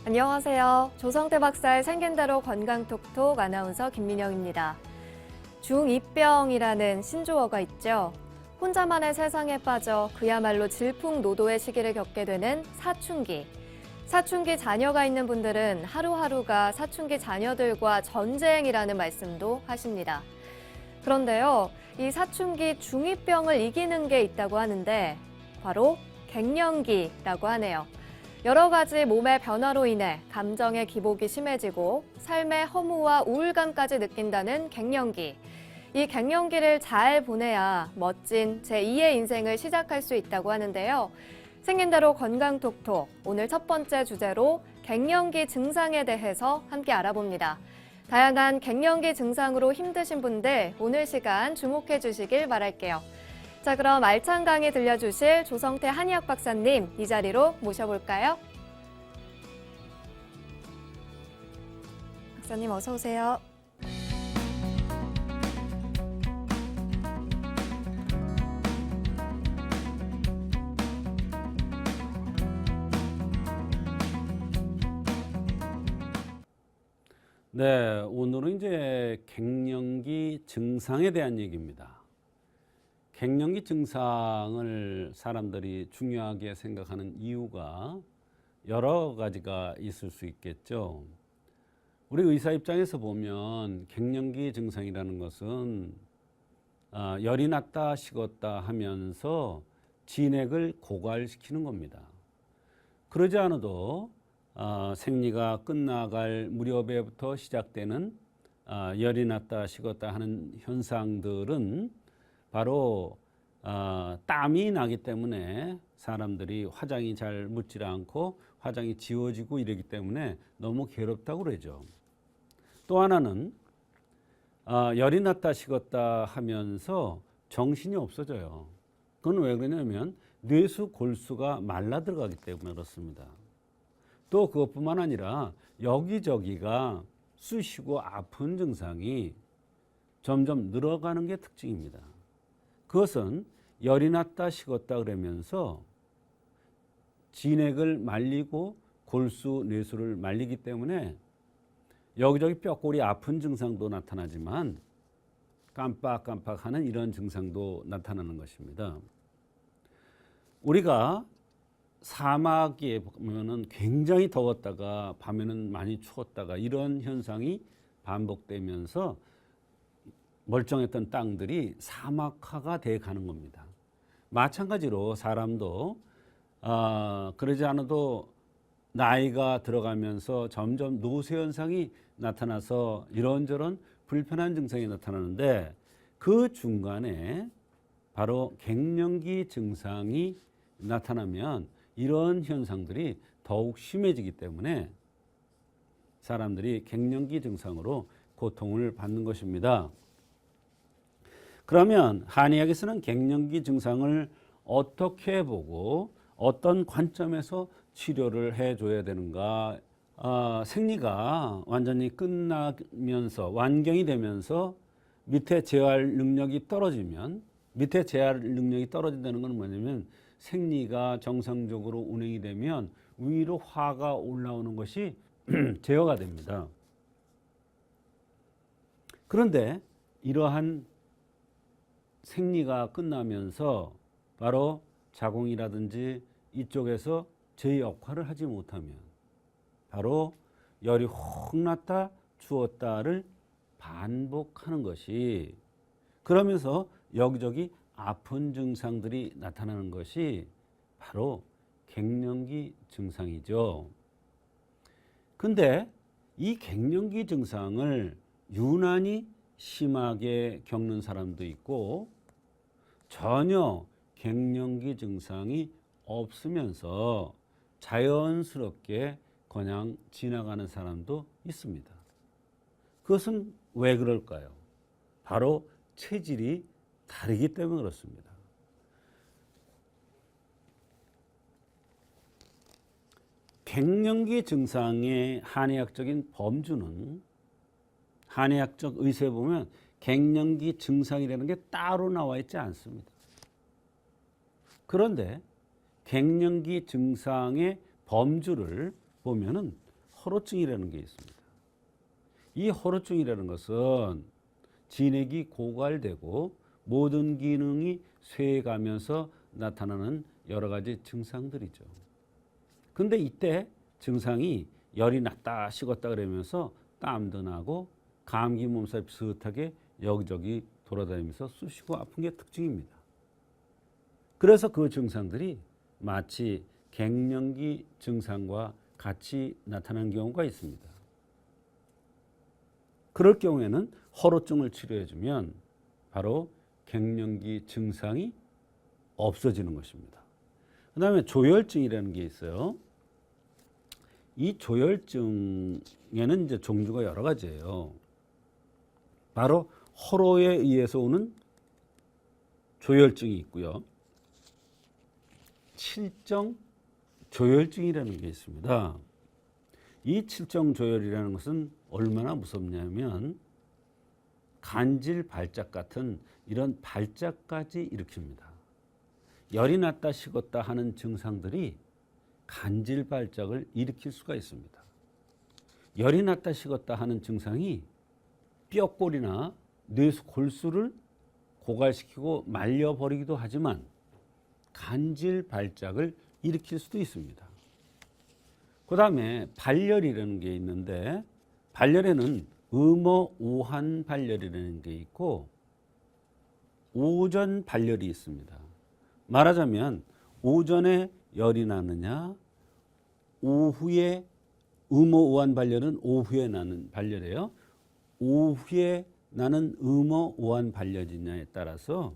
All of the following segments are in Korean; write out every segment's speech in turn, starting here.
안녕하세요. 조성태 박사의 생긴 대로 건강톡톡 아나운서 김민영입니다. 중2병이라는 신조어가 있죠. 혼자만의 세상에 빠져 그야말로 질풍노도의 시기를 겪게 되는 사춘기. 사춘기 자녀가 있는 분들은 하루하루가 사춘기 자녀들과 전쟁이라는 말씀도 하십니다. 그런데요, 이 사춘기 중2병을 이기는 게 있다고 하는데 바로 갱년기라고 하네요. 여러 가지 몸의 변화로 인해 감정의 기복이 심해지고 삶의 허무와 우울감까지 느낀다는 갱년기. 이 갱년기를 잘 보내야 멋진 제2의 인생을 시작할 수 있다고 하는데요. 생긴 대로 건강톡톡, 오늘 첫 번째 주제로 갱년기 증상에 대해서 함께 알아봅니다. 다양한 갱년기 증상으로 힘드신 분들 오늘 시간 주목해 주시길 바랄게요. 자, 그럼 알찬 강의 들려주실 조성태 한의학 박사님 이 자리로 모셔볼까요? 박사님 어서 오세요. 네, 오늘은 이제 갱년기 증상에 대한 얘기입니다. 갱년기 증상을 사람들이 중요하게 생각하는 이유가 여러 가지가 있을 수 있겠죠. 우리 의사 입장에서 보면 갱년기 증상이라는 것은 열이 났다 식었다 하면서 진액을 고갈시키는 겁니다. 그러지 않아도 생리가 끝나갈 무렵에부터 시작되는 열이 났다 식었다 하는 현상들은 바로 땀이 나기 때문에 사람들이 화장이 잘 묻지 않고 화장이 지워지고 이러기 때문에 너무 괴롭다고 그러죠. 또 하나는 열이 났다 식었다 하면서 정신이 없어져요. 그건 왜 그러냐면 뇌수 골수가 말라 들어가기 때문에 그렇습니다. 또 그것뿐만 아니라 여기저기가 쑤시고 아픈 증상이 점점 늘어가는 게 특징입니다. 그것은 열이 났다 식었다 그러면서 진액을 말리고 골수, 뇌수를 말리기 때문에 여기저기 뼈골이 아픈 증상도 나타나지만 깜빡깜빡하는 이런 증상도 나타나는 것입니다. 우리가 사막에 보면은 굉장히 더웠다가 밤에는 많이 추웠다가 이런 현상이 반복되면서 멀쩡했던 땅들이 사막화가 돼 가는 겁니다. 마찬가지로 사람도 그러지 않아도 나이가 들어가면서 점점 노쇠 현상이 나타나서 이런저런 불편한 증상이 나타나는데 그 중간에 바로 갱년기 증상이 나타나면 이런 현상들이 더욱 심해지기 때문에 사람들이 갱년기 증상으로 고통을 받는 것입니다. 그러면 한의학에서는 갱년기 증상을 어떻게 보고 어떤 관점에서 치료를 해줘야 되는가? 생리가 완전히 끝나면서 완경이 되면서 밑에 재활 능력이 떨어지면 밑에 재활 능력이 떨어진다는 건 뭐냐면 생리가 정상적으로 운행이 되면 위로 화가 올라오는 것이 제어가 됩니다. 그런데 이러한 생리가 끝나면서 바로 자궁이라든지 이쪽에서 제 역할을 하지 못하면 바로 열이 혹 났다 추웠다를 반복하는 것이 그러면서 여기저기 아픈 증상들이 나타나는 것이 바로 갱년기 증상이죠. 근데 이 갱년기 증상을 유난히 심하게 겪는 사람도 있고 전혀 갱년기 증상이 없으면서 자연스럽게 그냥 지나가는 사람도 있습니다. 그것은 왜 그럴까요? 바로 체질이 다르기 때문에 그렇습니다. 갱년기 증상의 한의학적인 범주는 한의학적 의서에 보면 갱년기 증상이라는 게 따로 나와 있지 않습니다. 그런데 갱년기 증상의 범주를 보면은 허로증이라는 게 있습니다. 이 허로증이라는 것은 진액이 고갈되고 모든 기능이 쇠해가면서 나타나는 여러 가지 증상들이죠. 근데 이때 증상이 열이 났다 식었다 그러면서 땀도 나고 감기 몸살 비슷하게 여기저기 돌아다니면서 쑤시고 아픈 게 특징입니다. 그래서 그 증상들이 마치 갱년기 증상과 같이 나타나는 경우가 있습니다. 그럴 경우에는 허로증을 치료해주면 바로 갱년기 증상이 없어지는 것입니다. 그 다음에 조혈증이라는 게 있어요. 이 조혈증에는 이제 종류가 여러 가지예요. 바로 허로에 의해서 오는 조혈증이 있고요. 칠정 조혈증이라는 게 있습니다. 이 칠정 조혈이라는 것은 얼마나 무섭냐면 간질 발작 같은 이런 발작까지 일으킵니다. 열이 났다 식었다 하는 증상들이 간질 발작을 일으킬 수가 있습니다. 열이 났다 식었다 하는 증상이 뼈골이나 뇌수 골수를 고갈시키고 말려버리기도 하지만 간질 발작을 일으킬 수도 있습니다. 그 다음에 발열이라는 게 있는데 발열에는 음어오한 발열이라는 게 있고 오전 발열이 있습니다. 말하자면 오전에 열이 나느냐 오후에 음어오한 발열은 오후에 나는 발열이에요. 오후에 나는 음어오한 발열이냐에 따라서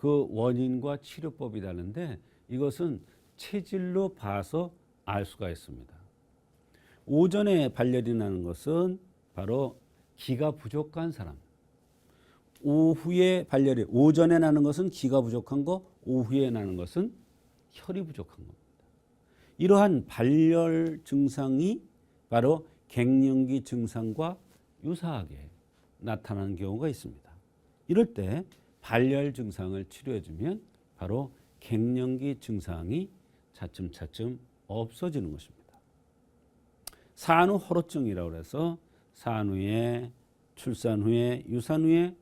그 원인과 치료법이 다른데 이것은 체질로 봐서 알 수가 있습니다. 오전에 발열이 나는 것은 바로 기가 부족한 사람. 오후에 발열이 오전에 나는 것은 기가 부족한 거, 오후에 나는 것은 혈이 부족한 겁니다. 이러한 발열 증상이 바로 갱년기 증상과 유사하게 나타나는 경우가 있습니다. 이럴 때 발열 증상을 치료해주면 바로 갱년기 증상이 차츰차츰 없어지는 것입니다. 산후 허로증이라고 해서 산후에 출산 후에 유산 후에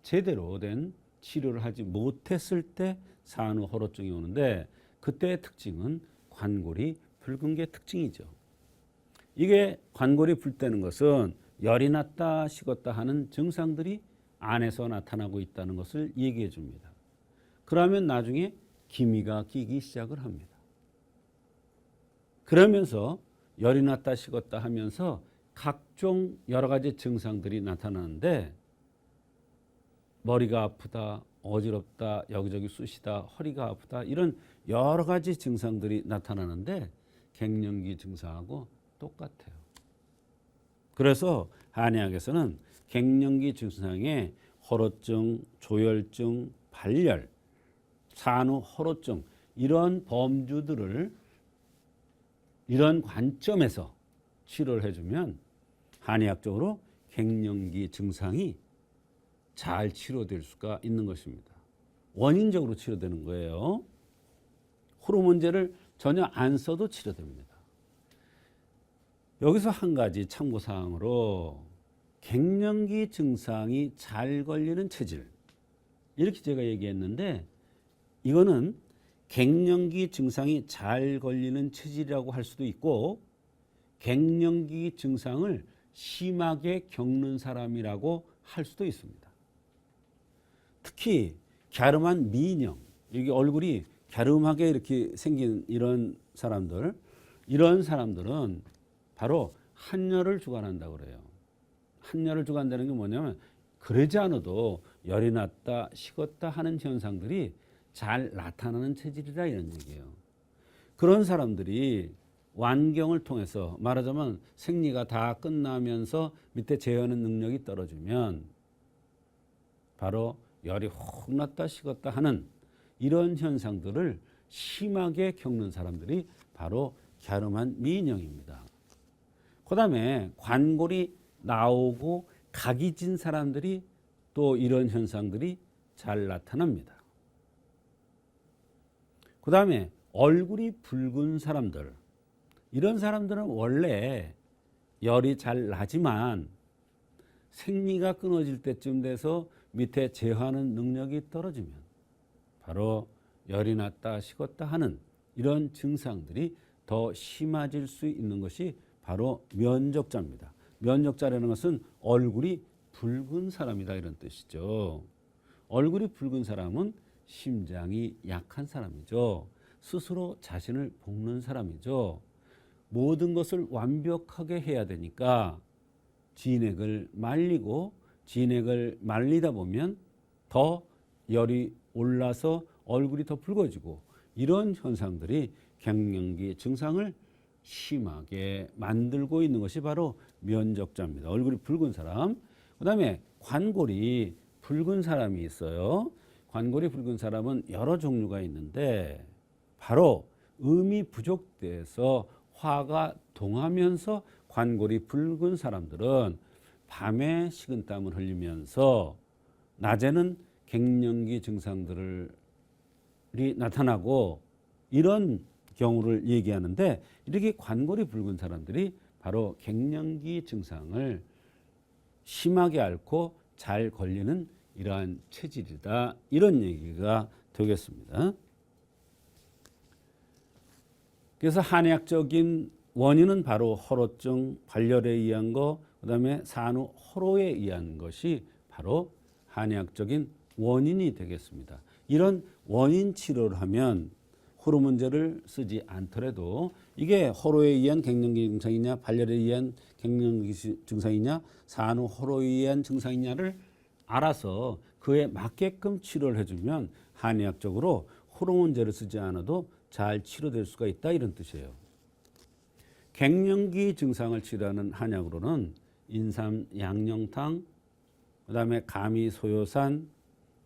제대로 된 치료를 하지 못했을 때 산후 허로증이 오는데 그때의 특징은 관골이 붉은 게 특징이죠. 이게 관골이 붉다는 것은 열이 났다 식었다 하는 증상들이 안에서 나타나고 있다는 것을 얘기해 줍니다. 그러면 나중에 기미가 끼기 시작을 합니다. 그러면서 열이 났다 식었다 하면서 각종 여러 가지 증상들이 나타나는데 머리가 아프다, 어지럽다, 여기저기 쑤시다, 허리가 아프다 이런 여러 가지 증상들이 나타나는데 갱년기 증상하고 똑같아요. 그래서 한의학에서는 갱년기 증상에 허로증, 조혈증, 발열, 산후 허로증 이런 범주들을 이런 관점에서 치료를 해주면 한의학적으로 갱년기 증상이 잘 치료될 수가 있는 것입니다. 원인적으로 치료되는 거예요. 호르몬제를 전혀 안 써도 치료됩니다. 여기서 한 가지 참고사항으로 갱년기 증상이 잘 걸리는 체질 이렇게 제가 얘기했는데 이거는 갱년기 증상이 잘 걸리는 체질이라고 할 수도 있고 갱년기 증상을 심하게 겪는 사람이라고 할 수도 있습니다. 특히 갸름한 미인형, 여기 얼굴이 갸름하게 이렇게 생긴 이런 사람들은 바로 한열을 주관한다고 그래요. 한열을 주관한다는 게 뭐냐면 그러지 않아도 열이 났다 식었다 하는 현상들이 잘 나타나는 체질이다 이런 얘기예요. 그런 사람들이 완경을 통해서 말하자면 생리가 다 끝나면서 밑에 재우는 능력이 떨어지면 바로 열이 혹 났다 식었다 하는 이런 현상들을 심하게 겪는 사람들이 바로 갸름한 미인형입니다. 그 다음에 관골이 나오고 각이 진 사람들이 또 이런 현상들이 잘 나타납니다. 그 다음에 얼굴이 붉은 사람들 이런 사람들은 원래 열이 잘 나지만 생리가 끊어질 때쯤 돼서 밑에 제어하는 능력이 떨어지면 바로 열이 났다 식었다 하는 이런 증상들이 더 심해질 수 있는 것이 바로 면적자입니다. 면적자라는 것은 얼굴이 붉은 사람이다 이런 뜻이죠. 얼굴이 붉은 사람은 심장이 약한 사람이죠. 스스로 자신을 볶는 사람이죠. 모든 것을 완벽하게 해야 되니까 진액을 말리고 진액을 말리다 보면 더 열이 올라서 얼굴이 더 붉어지고 이런 현상들이 갱년기 증상을 심하게 만들고 있는 것이 바로 면적자입니다. 얼굴이 붉은 사람. 그다음에 관골이 붉은 사람이 있어요. 관골이 붉은 사람은 여러 종류가 있는데 바로 음이 부족돼서 화가 동하면서 관골이 붉은 사람들은 밤에 식은땀을 흘리면서 낮에는 갱년기 증상들이 나타나고 이런 경우를 얘기하는데 이렇게 관골이 붉은 사람들이 바로 갱년기 증상을 심하게 앓고 잘 걸리는 이러한 체질이다. 이런 얘기가 되겠습니다. 그래서 한의학적인 원인은 바로 허로증, 발열에 의한 거, 그다음에 산후 허로에 의한 것이 바로 한의학적인 원인이 되겠습니다. 이런 원인 치료를 하면 호르몬제를 쓰지 않더라도 이게 허로에 의한 갱년기 증상이냐, 발열에 의한 갱년기 증상이냐, 산후 허로에 의한 증상이냐를 알아서 그에 맞게끔 치료를 해주면 한의학적으로 호르몬제를 쓰지 않아도 잘 치료될 수가 있다 이런 뜻이에요. 갱년기 증상을 치료하는 한약으로는 인삼 양념탕, 그다음에 가미소요산,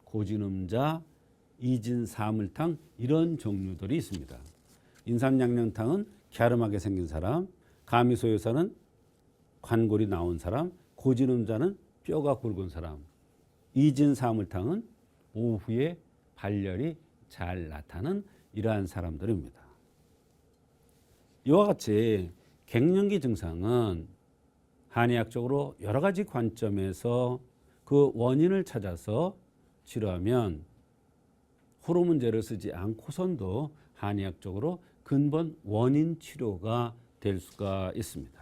고진음자, 이진사물탕 이런 종류들이 있습니다. 인삼 양념탕은 갸름하게 생긴 사람, 가미소요산은 관골이 나온 사람, 고진음자는 뼈가 굵은 사람, 이진사물탕은 오후에 발열이 잘 나타나는 이러한 사람들입니다. 이와 같이 갱년기 증상은 한의학적으로 여러 가지 관점에서 그 원인을 찾아서 치료하면 호르몬제를 쓰지 않고선도 한의학적으로 근본 원인 치료가 될 수가 있습니다.